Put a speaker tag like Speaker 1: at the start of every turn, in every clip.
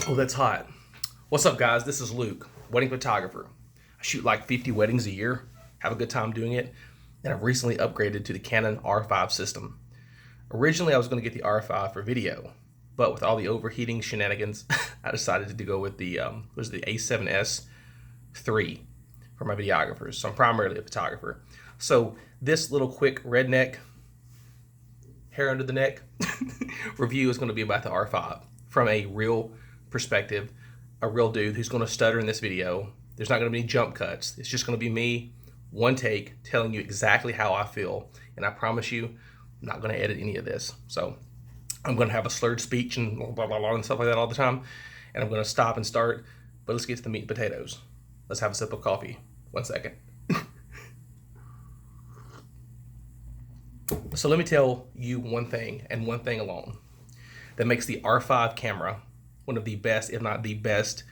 Speaker 1: Oh, that's hot. What's up, guys? This is Luke, wedding photographer. I shoot like 50 weddings a year, have a good time doing it, and I've recently upgraded to the Canon R5 system. Originally, I was going to get the R5 for video, but with all the overheating shenanigans, I decided to go with the A7S III for my videographers. So I'm primarily a photographer. So this little quick redneck, hair under the neck review is going to be about the R5 from a real perspective, a real dude who's going to stutter in this video. There's not going to be any jump cuts. It's just going to be me, one take, telling you exactly how I feel. And I promise you, I'm not going to edit any of this. So I'm going to have a slurred speech and blah, blah, blah, and stuff like that all the time. And I'm going to stop and start. But let's get to the meat and potatoes. Let's have a sip of coffee. 1 second. So let me tell you one thing, and one thing alone, that makes the R5 camera one of the best, if not the best,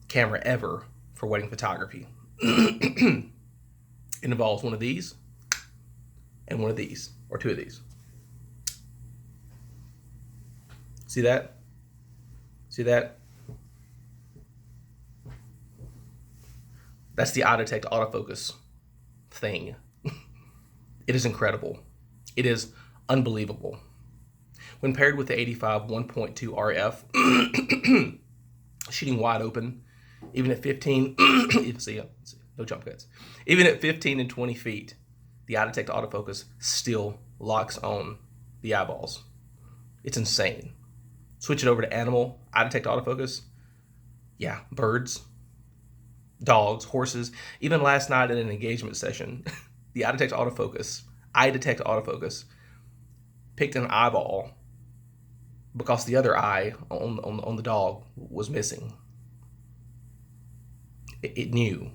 Speaker 1: camera ever for wedding photography. It involves one of these and one of these, or two of these. See that? See that? That's the eye detect autofocus thing. It is incredible. It is unbelievable. When paired with the 85 1.2 RF, shooting wide open, even at 15, see, no jump cuts. Even at 15 and 20 feet, the eye detect autofocus still locks on the eyeballs. It's insane. Switch it over to animal, eye detect autofocus. Yeah, birds, dogs, horses. Even last night in an engagement session, the eye detect autofocus picked an eyeball because the other eye on the dog was missing. It knew.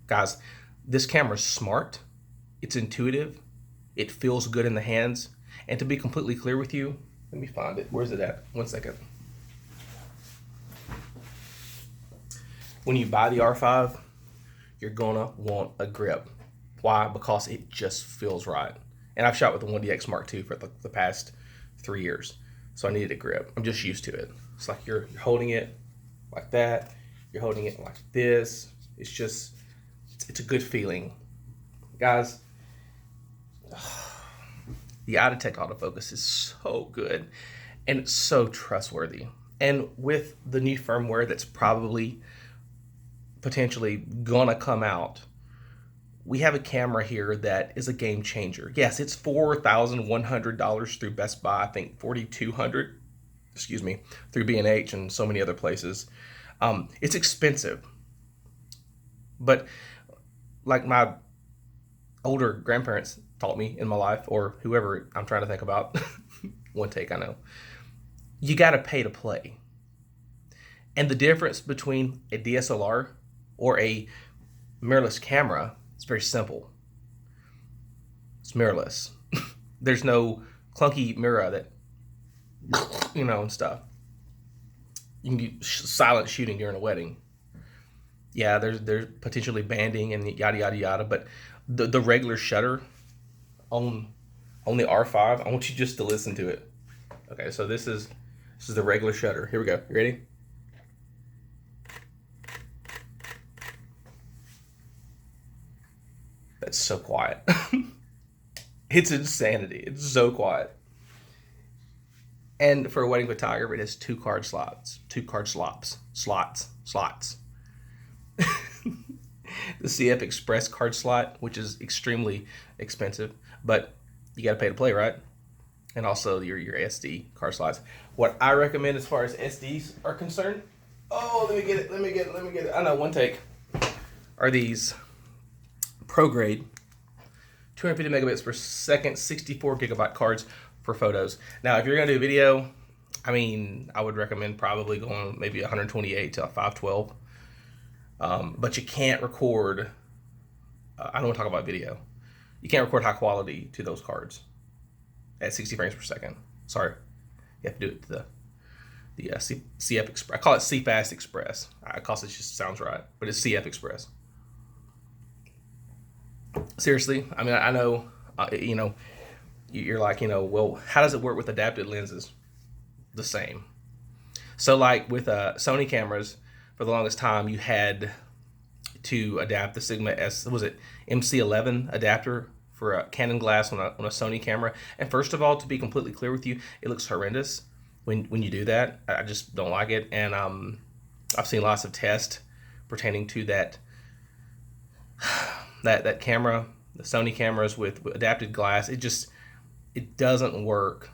Speaker 1: Guys, this camera's smart. It's intuitive. It feels good in the hands. And to be completely clear with you, let me find it. Where's it at? 1 second. When you buy the R5, you're gonna want a grip. Why? Because it just feels right. And I've shot with the 1DX Mark II for the past 3 years. So I needed a grip. I'm just used to it. It's like you're holding it like that. You're holding it like this. It's just, it's a good feeling. Guys, the eye detect autofocus is so good and it's so trustworthy. And with the new firmware that's probably potentially gonna come out, we have a camera here that is a game changer. Yes, it's $4,100 through Best Buy. I think $4,200, through B&H and so many other places. It's expensive, but like my older grandparents taught me in my life, or whoever I'm trying to think about, one take, I know, you gotta pay to play. And the difference between a DSLR or a mirrorless camera, it's very simple. It's mirrorless. There's no clunky mirror that, and stuff. You can do silent shooting during a wedding. Yeah, there's potentially banding and yada, yada, yada, but the regular shutter on the R5, I want you just to listen to it. Okay, so this is the regular shutter. Here we go. You ready? It's so quiet. It's insanity. It's so quiet. And for a wedding photographer, it has two card slots. The CF Express card slot, which is extremely expensive, but you got to pay to play, right? And also your SD card slots. What I recommend as far as SDs are concerned, let me get it. I know, one take, are these Pro grade 250 megabits per second 64 gigabyte cards for photos. Now if you're gonna do video, I would recommend probably going maybe 128 to 512, but you can't record, I don't want to talk about video, you can't record high quality to those cards at 60 frames per second. Sorry, you have to do it to the CF Express. I call it CFast Express because it just sounds right, but it's CF Express. Seriously, I know, you're like, well, how does it work with adapted lenses? The same. So like with Sony cameras, for the longest time, you had to adapt the Sigma S, was it MC11 adapter for a Canon glass on a Sony camera. And first of all, to be completely clear with you, it looks horrendous when you do that. I just don't like it. And I've seen lots of tests pertaining to that camera, the Sony cameras with adapted glass. It doesn't work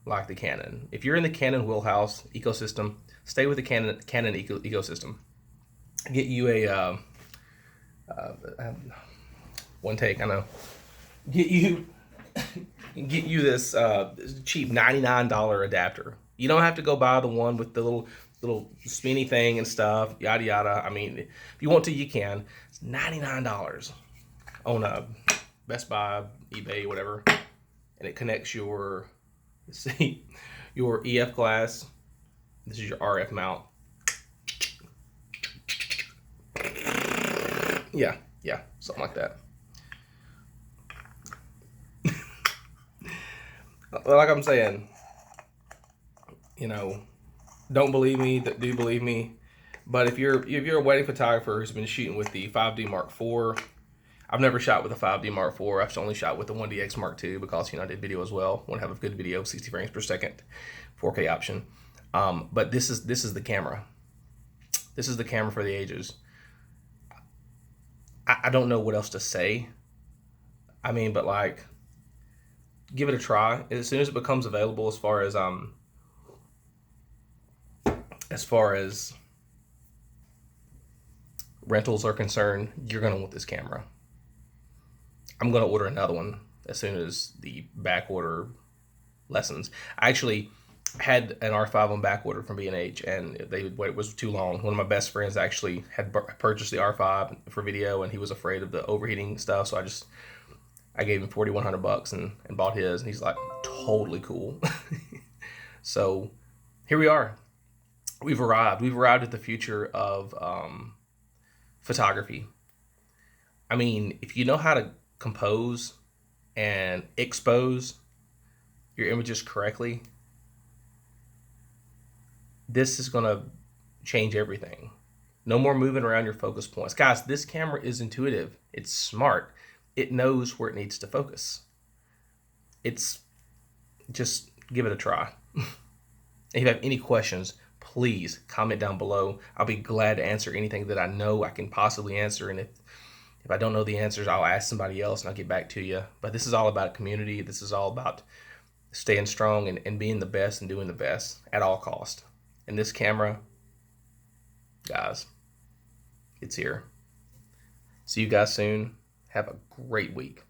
Speaker 1: like the Canon. If you're in the Canon wheelhouse ecosystem, stay with the Canon ecosystem. Get you a one take, I know. Get you this cheap $99 adapter. You don't have to go buy the one with the little spinny thing and stuff, yada yada. I mean, if you want to, you can. It's $99 on Best Buy, eBay, whatever, and it connects your, let's see, your EF glass. This is your RF mount. Yeah, something like that. Like I'm saying, don't believe me, do believe me. But if you're a wedding photographer who's been shooting with the 5D Mark IV, I've never shot with a 5D Mark IV. I've only shot with the 1DX Mark II because I did video as well. Want to have a good video, 60 frames per second, 4K option. But this is the camera. This is the camera for the ages. I don't know what else to say. I mean, but like, give it a try. As soon as it becomes available, as far as rentals are concerned, you're gonna want this camera. I'm gonna order another one as soon as the back order lessens. I actually had an R5 on back order from B&H, and it was too long. One of my best friends actually had purchased the R5 for video, and he was afraid of the overheating stuff, so I gave him $4,100 and bought his, and he's like, totally cool. So here we are. We've arrived at the future of photography. I mean, if you know how to compose and expose your images correctly, this is going to change everything. No more moving around your focus points. Guys, this camera is intuitive. It's smart. It knows where it needs to focus. Just give it a try. If you have any questions, please comment down below. I'll be glad to answer anything that I know I can possibly answer. And if I don't know the answers, I'll ask somebody else and I'll get back to you. But this is all about community. This is all about staying strong and being the best and doing the best at all cost. And this camera, guys, it's here. See you guys soon. Have a great week.